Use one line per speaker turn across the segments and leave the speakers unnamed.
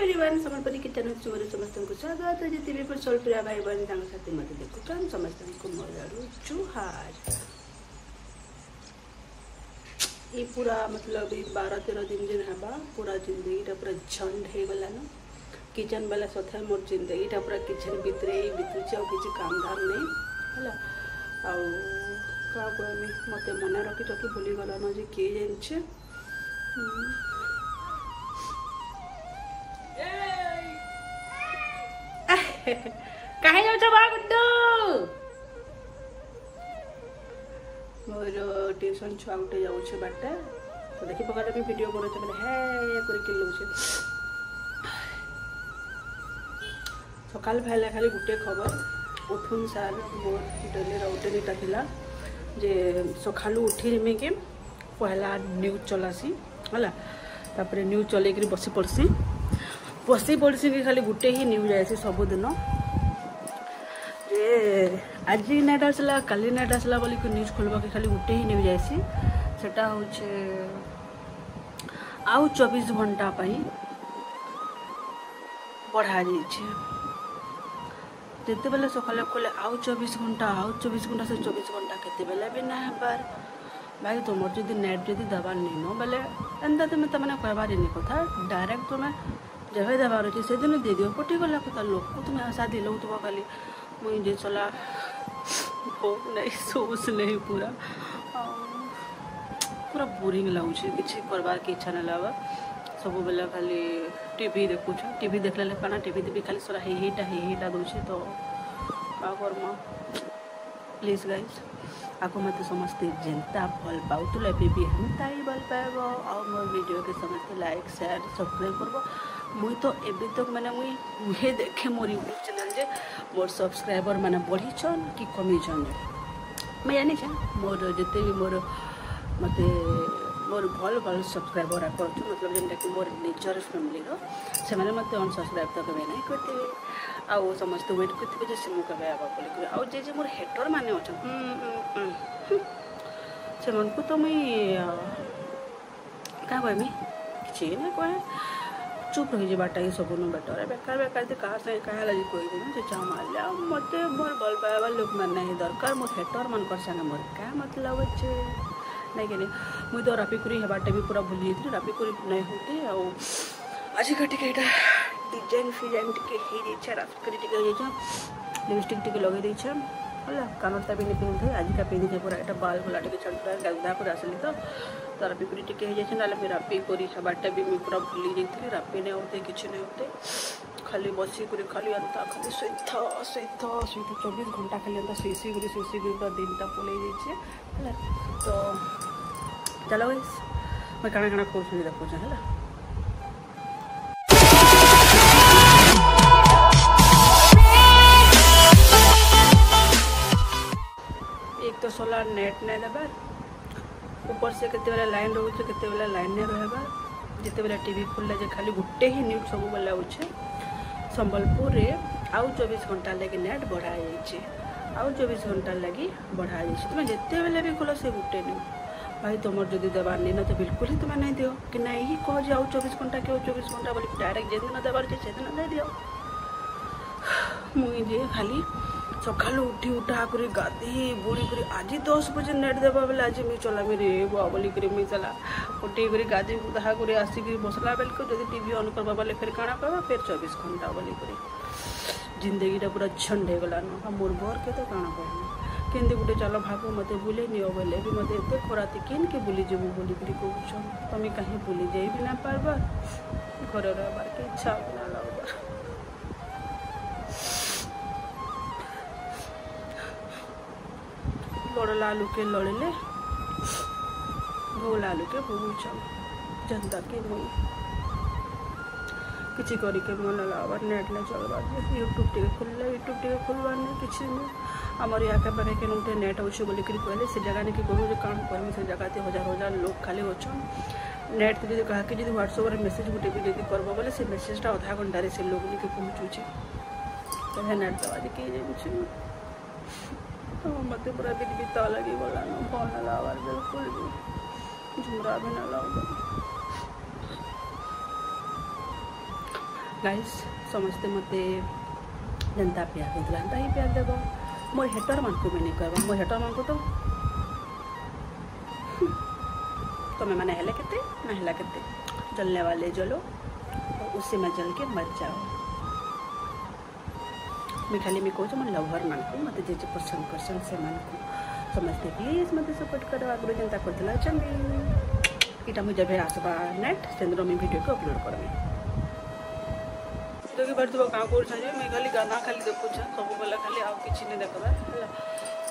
Everyone समर्पणी kitchen समस्त को स्वागत है जितने भी सोलप्रिया भाई बहन साथी मत देखुन समस्त को मोर जुहार। ये पूरा मतलब 12-13 दिन है पूरा जिंदगी पूरा झंड हो गलान किचन वाला सथा मोर जिंदगी पूरा किचन भितर ही बीतुचे किसी काम धाम नहीं है कहमी मत मन रखी रखी भूली गलान जे किए जाने कहीं जाओ बा गुड्डू मोर ट्यूशन छुआ गोटे जाऊे बाटे तो देखी पका वीडियो कर सकाल भाईला खाली गोटे खबर उठुन सार मोर डेली रुटीनटा थिला जे सकालू उठी के पहला न्यूज चलासी है तापर न्यूज चल बसी पड़सी कि खाली गोटे ही न्यूज आसी सबुदिन जे आज नाइट आसला काली नाइट आसला बोली न्यूज खोलवा कि खाली गोटे ही न्यूज आसी सेटा होचे आउ 24 घंटा पाई बढ़ा जाइए जिते बेले सकाले खोले आउ 24 घंटा से 24 घंटा केते बेले भी ना पार भाई तुम जदि नेट जदि दबार नहीं नो बेले एंता तुम्हें तमने कहबार नहीं कथा डायरेक्ट तुम्हें जब देवार अच्छे से दिन दे दियो पटिगला कथा लोक को तुम्हें आशा दिल तुम खाली मुझे चला नहीं सोच नहीं पूरा पूरा बोरिंग लगुच किसी करवार की इच्छा नहीं लगा सब बेले खाली टीवी देखुछ टीवी देखले काना टीवी देवी खाली सारा हेटा दूसरे तो क्या करमा प्लीज गाइज आपको मत समस्ते जनता भल पाऊला भी हेन्ता ही भल पाइब आ मोर वीडियो के समस्ते लाइक शेयर सब्सक्राइब करब मुई तो एबी तक मैंने मुझे देखे मोर यूट्यूब चैनल जे मोर सब्सक्राइबर मैंने बढ़ीछन कि कमीछन मैं जानी मोर जिते भी मोर मत मोर भल भल सब्सक्राइबर आप मतलब जेनटा कि मोर निजर फैमिली से मत अनसब्सक्राइब तो कभी नहीं करते आउ समस्त वेट करते से मुझे कहे आवा बोल आउ जे मोर हेटर माने अच्छा से मन को तो मुई क्या कहमी कि ना कहे चुप रही बाटा ये सब बेटर बेकार बेकार क्या संगे क्या लगे कहीदेना जे चाह मारे मत मोर भल पाइबा लोक मैंने ही दरकार मोर हेटर मन कर संगे मोर क्या मतलब अच्छे नहीं कि मुई तो रापिकुरी हेबाटे भी पूरा भूली जाती रापिकुरी नहीं होती आज का टिके डिजाइन फिजाइन टिके हो जाइए रापिकुरी टिके हो जाइए लिपस्टिक टिके लगे देछे है कानरटा भी नहीं पिंधे आज का पिंधे पूरा एटा बाल भला टिके छड़ गाधा पूरा आसली तो रापिकुरी टिके हो जाए ना फिर रापिकुरी हेबाटे भी मुई पूरा भूली जाती रापी नहीं होते किसी नहीं होते खाली बसिक खाली अंता खाली सहित 24 घंटा खाली अंता शुई पूरा दिनटा पलि जाइए तो चलो गाइस मैं काना काना कर देखुच है एक तो सोलार नेट नहीं देवार ऊपर से केते बेला लाइन रोचे केते बेला लाइन नहीं रहबार जिते बेला टीवी खोलले जे खाली गोटे ही न्यूज सब बेला होचे संबलपुर रे आउ 24 घंटा लगे नेट बढ़ा जाइए आउ 24 घंटा लगी बढ़ा जाइए तुम जिते बेले भी खोल से गोटे न्यूज भाई तुम जदि देवार नहीं ना तो बिल्कुल ही तुम्हें नहीं दियो कि नहीं ही कह जे आउ 24 घंटा के 24 घंटा बोली डायरेक्ट जे दिन देवार से दिन नहीं दियो मुझे खाली सका उठी उठा कर गाधी बुड़ी कर आज 10 बजे नेट देवा बेले आज मुझे चलामी रे बुआ बोली मुझे चला उठी कर गाधी उठा कर आसिक बसला बेल को जब टी ऑन करवा बेले फिर काଣା कहवा फिर 24 घंटा बोली जिंदगीटा पूरा झंड हो गलान मोर बर के तो काଣା कहना केंदे गोटे चल भाग मत बुले नियो बोले भी मत एत खराती केन के बुली जीवु बोली कहूँ तुम कहीं बुली जाई भी ना पारबा घर रहार के इच्छा भी ना लगवा बड़ लालू के लड़ले भो लालू के भूच जनता के मुई किसी करके मन लगाबार नेट नहीं चलबार यूट्यूब टे खोलले यूट्यूब टे खोलबार नहीं किसी नहीं आमर या के बारे के गोटे नेट अच्छे बोल कहले से जगह नहीं कहूँ कौन कहमी से जगह हजार हजार लोग खाली अच्छन नेट जब कहा कि व्हाट्सएप मेसेज गोटे भी जब करब बोले से मेसेजटा आधा घंटे से लोग नहीं पहुँचुचे तो नेट दबा दिखे जाए मत पूरा दिन बीता लगी बोला भल ना लगा बिल्कुल भी झुमरा भी ना लगा गाइस समस्ते मते जनता प्यार देला अंता ही प्यार देबो मोर हेटर मान को भी नहीं करबो मोर हेटर मान को तो तुम्हें मैंने हेला केते ना हेला केते जलने वाले जलो और उससे मैं जल के मर जाओ मैं खाली मैं कहूँ मैं लवर मान को मत जे पसंद करसन से मान को समझते प्लीज मत सपोर्ट करो आगु जनता करदेला चंदी इटा मुझे भी आसबा नेट सेंद्र में वीडियो को अपलोड करबे देखि परथबो का कोर छजे मैं खाली गाना खाली देखु छ सब बेला खाली आ किछि नै देखबा हला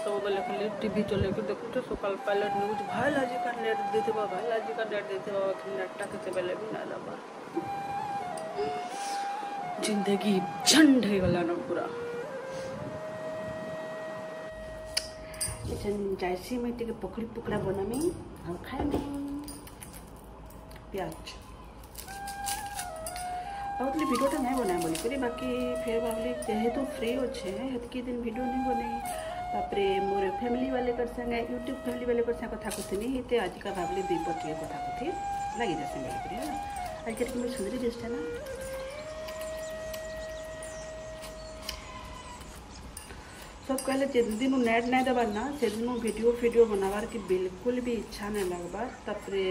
सब बेला खाली टीवी चले के देखु छ सकाल पायलट न्यूज भाई लाजी का नेट देथिबा भाई लाजी का नेट देथिबा नेट टा के बेले भी ना दबा जिंदगी झंड हे गला न पूरा एछन जायसी में टिके पकड़ी पकड़ा बनामी और खाए में प्याज भावली भिडियोटा नहीं बनाए बोली करी बाकी फिर भावली जेहेतु फ्री अच्छे हेतकी दिन वीडियो नहीं बने तापरे मोर फैमिली वाले कर संगे यूट्यूब फैमिली वाले कर संगे कथा कहते हेते आज का भावली दुई पटिए कथा कथी लगी जाए बोली करी आज के मैं सुंदरी चेष्टा ना सब कहले जे दिन नेट नहीं दबार ना से दिन वीडियो बनावार की बिल्कुल भी इच्छा नहीं लगबार तापरे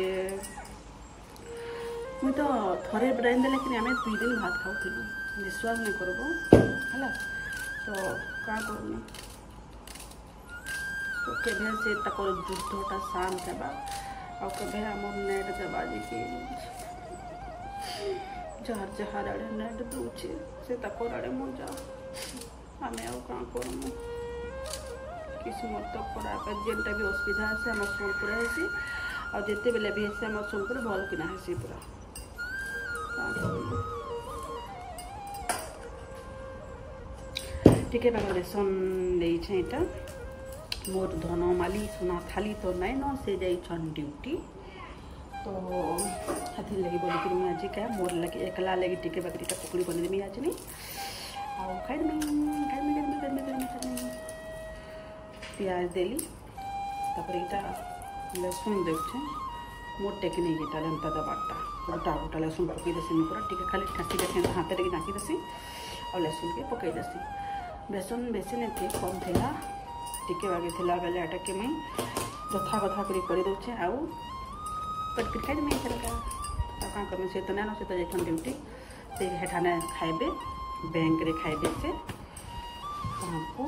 मुझे तो थोड़े ब्राइन दे लेकिन आम 2 दिन भात खाऊ विश्वास नहीं करब है तो क्या करनी तो केभे से तकर युद्धटा शांत हेबा आ केभे हमर नेट देबा जे कि जहार जहार आड़े नेट दूचे से तकर आड़े मु जाओ आम आ क्या करमु किस्मत तो खराब जेनटा भी असुविधा है आम सोनपुर है और जिते बेले भी है आम सोनपुर भल किना है पूरा टिके बाबा रेसन लेटा मोर धन माली सोना थाली तो नाई न से जाइछन ड्यूटी तो हाथी लगी बोलिक मुझे आज क्या मोर लगे एकला लगी टिके बाकी पकड़ी बनदेमी आज नहीं आउ खाई प्याज देली तापर इटा लहसुन देखे मोर टेक्निक इटा लेंता दबाटा गोटा गोटा लहसुन पकई देसी पूरा टिके खाली ठासी देखे हाथ टे झाँकी देसी और लहसुन के पकई देसी बेसन बेसी नहीं थी कम थिला टिके बाकी थिला बेले आटा के मैं जथा कथा कर दौचे आउ कट कर खाई देमी का कहाँ करमी से तो ना से तो जाइछन ड्यूटी से हेठाने खाइबे बैंक रे खाइबे से हमको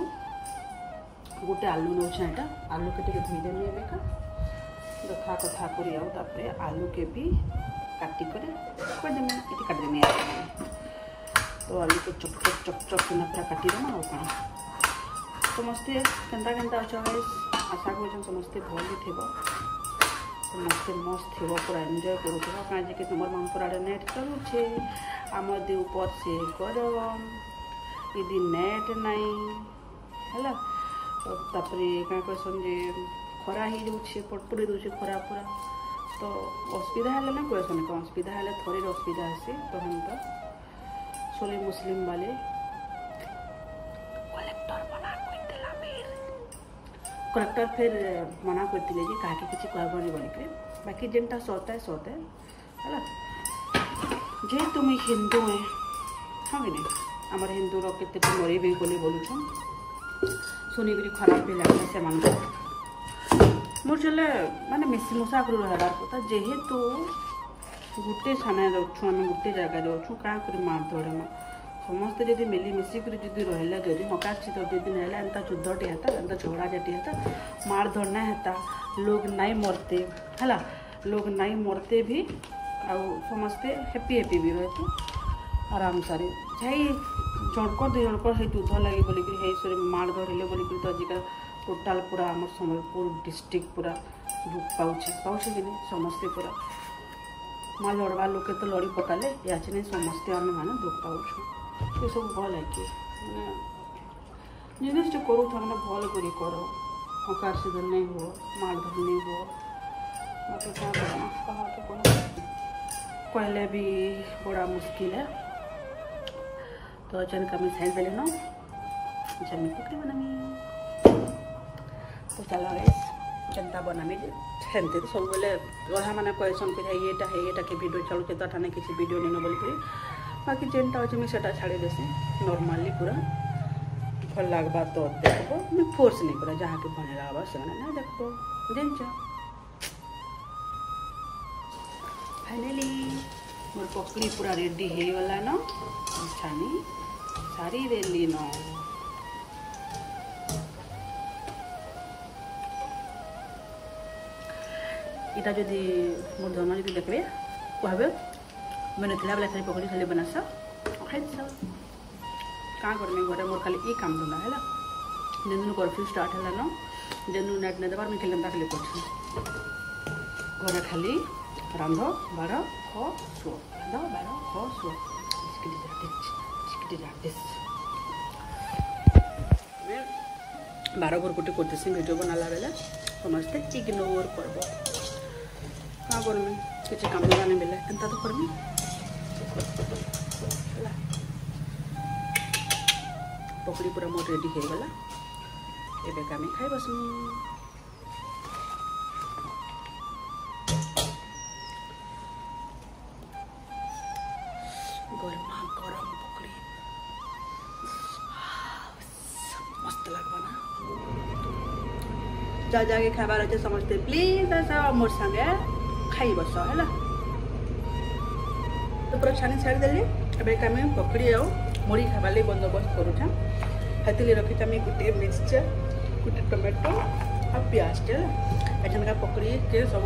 गोटे आलू नौ यहाँ आलू के टे धोईदेमी एवं देखा कथा कर आलू के भी काटिक करदेमी ये काटिदेमी तो आलू को चक चक किना पूरा काटिदेमा और कौन समस्ते केन्ता केन्ता अच्छा है आशा कर समस्ते भल थी समस्ते मस्त थी पूरा एंजॉय करूँ कहीं तुम मानपुर आड़े नेट चलुचे आम दी ऊपर से गरम यदि नेट नहीं है तापरे क्या कहसन जे खरा ही जाऊे पटपड़ी दूसरे खरा पूरा तो असुविधा है ना कहसन कौन असुविधा है थोड़े असुविधा आसी तो हम तो सोली मुस्लिम वाले कलेक्टर फिर मना करते जे कहा किसी कहबनी बोलिक बाकी जेनटा सत है है जे तुम हिंदू है हाँ कि नहीं आमर हिंदू के मरी भी बोली बोलुछन शुनिक खराब भी लगे से मोर चले माने मिसी मुसा कर रहार कथा जेहेतु गोटे थाना रोचु आम गोटे जगह रोचु क्या कर मारधड़ समस्ते जब मिलीमिशिक रहा जदि हकाशी तो दिन है एंता युद्धटे होता एंता झगड़ा झाटी होता मारधड़ ना होता लोग नहीं मरते है लोग नहीं मरते भी आ समस्ते हैप्पी भी रहते आराम से जणक दुई जणक युद्ध लगे बोलिक मारधड़ हेले बोलिक तो आजिका टोटाल पूरा आम संबलपुर डिस्ट्रिक्ट पूरा दुख पाचे कि नहीं समस्ते पूरा माँ लड़वा लोग तो लड़ी पकाले या नहीं समस्ते आम मैंने दुख पाचु ये सब भल है कि जिनिस जो करूँ मैंने भल कर हकार सीधर नहीं हो मारधर नहीं हो मत क्या करना कहा तो कहले भी बड़ा मुश्किल है तो अचानक आम साइड बेले न जमी पकड़ी बनामी तो चला जनता बनामी सेमती तो सब बेले गढ़ा मैंने कहसन कि येटा के भिडियो चलुचे तो ठाने किसी भिडियो नहीं बोलिक बाकी जेनटा अच्छे मुझे सेटा छाड़ी देसी नॉर्मली पूरा भल लगवा तो देखो मुझे फोर्स नहीं करा जहाँ के भल लगवा से ना देखो जानच फाइनली मोर पकड़ी पूरा रेडी हो गला न छानी सारी देली न इटा जदि मोर धन जदि देखबे कहबे मैंने थिला बेला खाली पकड़ी खाली बनास खाई क्या करमी घरे मोर खाली ये काम धंदा है जेन दिन कर्फ्यू स्टार्ट है न जेन नेट नहीं देवार मुझे खाली खाली कर घरे खाली रांध बार खो शो रांध बार खो शो बार घर गोटे करते भिडियो बनाला बेले समस्ते इग्नोर करब क्या करमी किसी काम नहीं बेले एंता तो करमी पकड़ी पूरा मोर रेडी हो गला एबे कामी खाई बस गरमा गरम पकड़ी मस्त लगवा ना जा जाके खाबार अच्छे समझते प्लीज ऐसा मोर संगे खाई बस है तो पूरा छानी छाड़ी देली एबे कामी पकड़ी आओ मुड़ी खाबार लगे बंदोबस्त करूँ हाथी रखी आम गोटे मिक्सचर गोटे टमाटो और प्याज टे एठनका पकड़ी के सब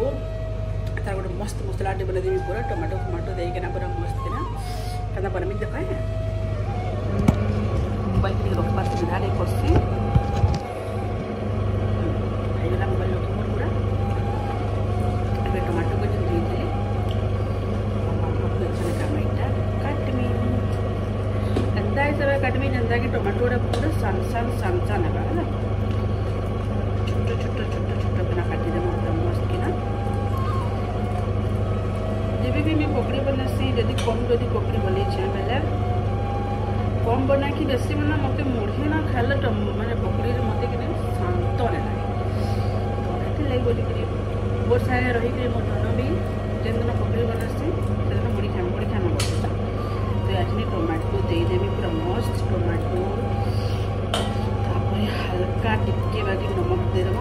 तार गोटे मस्त मसला टे बना देवी पूरा टमाटो फमाटो देना पूरा मस्त किना क्या बनमी देख मोबाइल के रखा सुविधा नहीं करसी खाईगला मोबाइल रखी मोर पूरा ए टमाटो को जो देती टमाटा काटमी एंता हिसाब से काटमी जेनता कि टमाटो पूरा सान सान है छोटो छोटो छोटो छोटो बिना काटी देव एकदम मस्त किना जब भी मैं पकड़ी बनासी जदि कम जदि पकड़ी बन बेले कम बना कि बेसी बना मत मुढ़ी ना खाले मैंने पकड़ी मत कि शांत नहीं लगे तो लगे बोलिक मोर सागे रही मोर धन भी जेन दिन पकड़ी बनासी से दिन मुढ़ी खाना बस तो आज टमाटो देदेवी पूरा मस्त टमाटो हल्का टिके बाकी नमक देदेव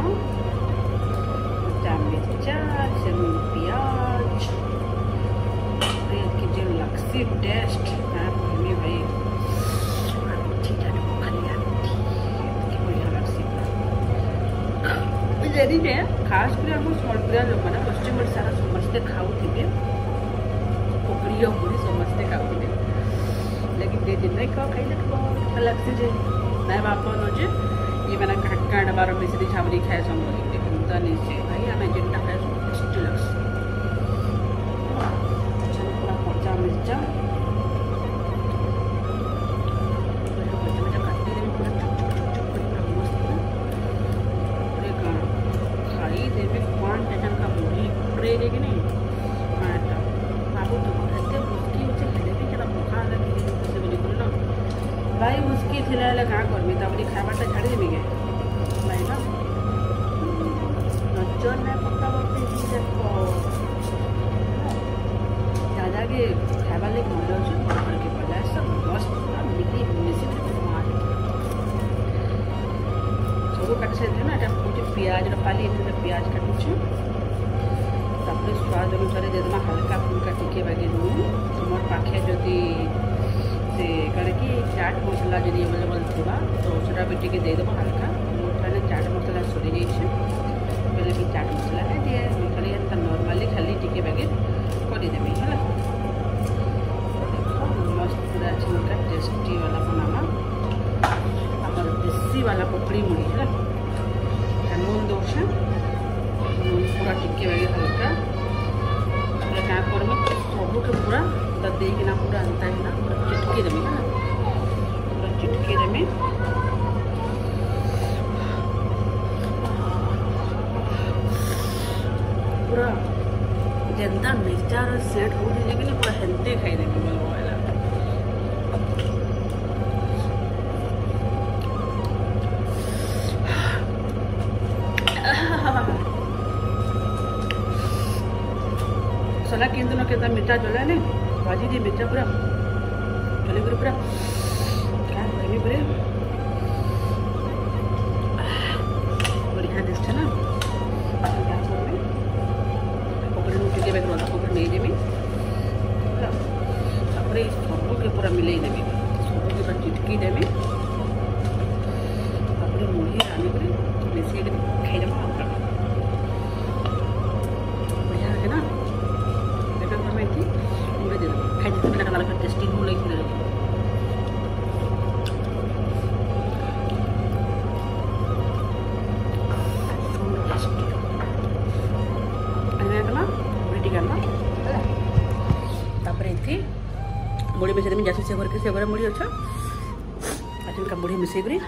मिर्चा से प्याज जो लगसी टेस्ट क्या कहमी भाई बढ़िया लगसी जदि खास कर हम सम्बलपुरिया लोक मैंने पश्चिम ओडिशा समस्ते खाऊे पकड़ी मुड़ी समस्ते खाऊे लेकिन दे दिन नहीं खाई देखो लगसी जे नाई बाप न जे ये मैंने काट बार मिश्री छाबरी खाए समझ लेकिन नहीं से भाई आम जेनटा खाए टेस्टी लगसी पूरा कच्चा मिर्चा काटी पूरा पूरा मस्त खाई देवे कौन टेंशन का मुड़ी पड़े कि नहीं बाबू तुम खाते उसकी मुझे हेले भी क्या मुखा लगी से बोली ना भाई उसकी थिला क्या करमी तबली खाबाटा छाड़ी देवी के भाई ना नजर नहीं पक्का बोलते देखो दादा के खाबार लगे मजा अच्छे के पड़ा सब मस्त मिली मिसी सब काट सारे ना यहाँ मुझे प्याज रखाली प्याज काटुचे स्वाद अनुसार देदेमा हल्का फुल्का टिके बागे लुण तुम पाखे जदि से कड़े कि चाट मसला जदि अवेलेबल थोड़ा तो उसका भी टिके देदेव हल्का मोटे चाट मसला सरी जाइए बेले भी चाट मसला नहीं दिए खाली नॉर्मली खाली टिके बागे करदेवी है मस्त पूरा छिलका टेस्टी वाला बनाना आम देसी वाला पकड़ी मुड़ी है नून दौसे नून पूरा टिके बागे हल्का क्या करम सब के पूरा देना पूरा अंता है पूरा चिटकी देवी है पूरा चिटकी देवी पूरा जेनता मिर्चा सेट हो जाए कि पूरा हेल्दी खाई देवी सला किन दिन के मिर्चा जला नहीं भाजी दी मिर्चा पूरा रानी कर पूरा क्या कहमी पूरे बढ़िया दिखते ना ଟିକେ ବେଗ ରନ୍ଧା କୋବି ନେଇଦେବି ହେଲା ତାପରେ ସବୁକେ ପୁରା ମିଲେଇଦେବି ସବୁକେ ପୁରା ଚିଟକି ଦେବି ତାପରେ ମୁଢ଼ି ଆଣିକରି ମିଶେଇକରି ଖାଇଦେବା ଆଉ ବଢ଼ିଆ ଲାଗେ ନା ଏବେ ଆମେ ଏଠି ମୁଢ଼ି ଦେଇଦେବା ଖାଇଦେବା ପିଲାଟା ଭଲ ଟେଷ୍ଟି ଲାଗିଥିଲା मुड़ी मिसे देमी जासु से घर मुड़ी अच्छा का मुड़ी मिसे करी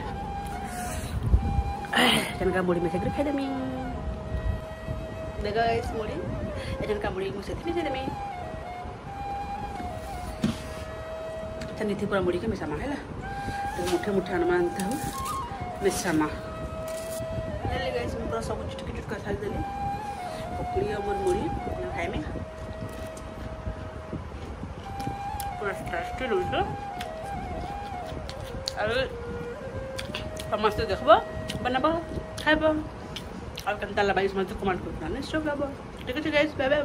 का मुड़ी मिसे करी खाई देमी देखो इस मुड़ी का मुड़ी मिसे देमी अच्छा नीति पूरा मुड़ी के मिसामा है तो मुठे मुठे अनुमान था मिसामा ले गाइस पूरा सब चुटकी चुटका खाई देली पकड़ी और मुड़ी खाई में पूरा टेस्टी लगे और समस्ते देखब बनब खाब और केनता लगा समस्ते कमेंट करना निश्चय गाब ठीक है गाइस बाय बाय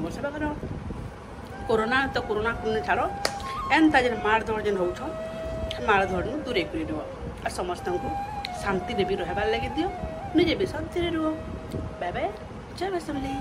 मोर सेवा कर कोरोना तो कोरोना को छाड़ एनता जेन मार धड़ जेन हो मार धड़ दूरे कर और समस्त को शांति भी रहबार लगे दियो निजे भी शांति रुह बाय बाय जय वैष्णवी।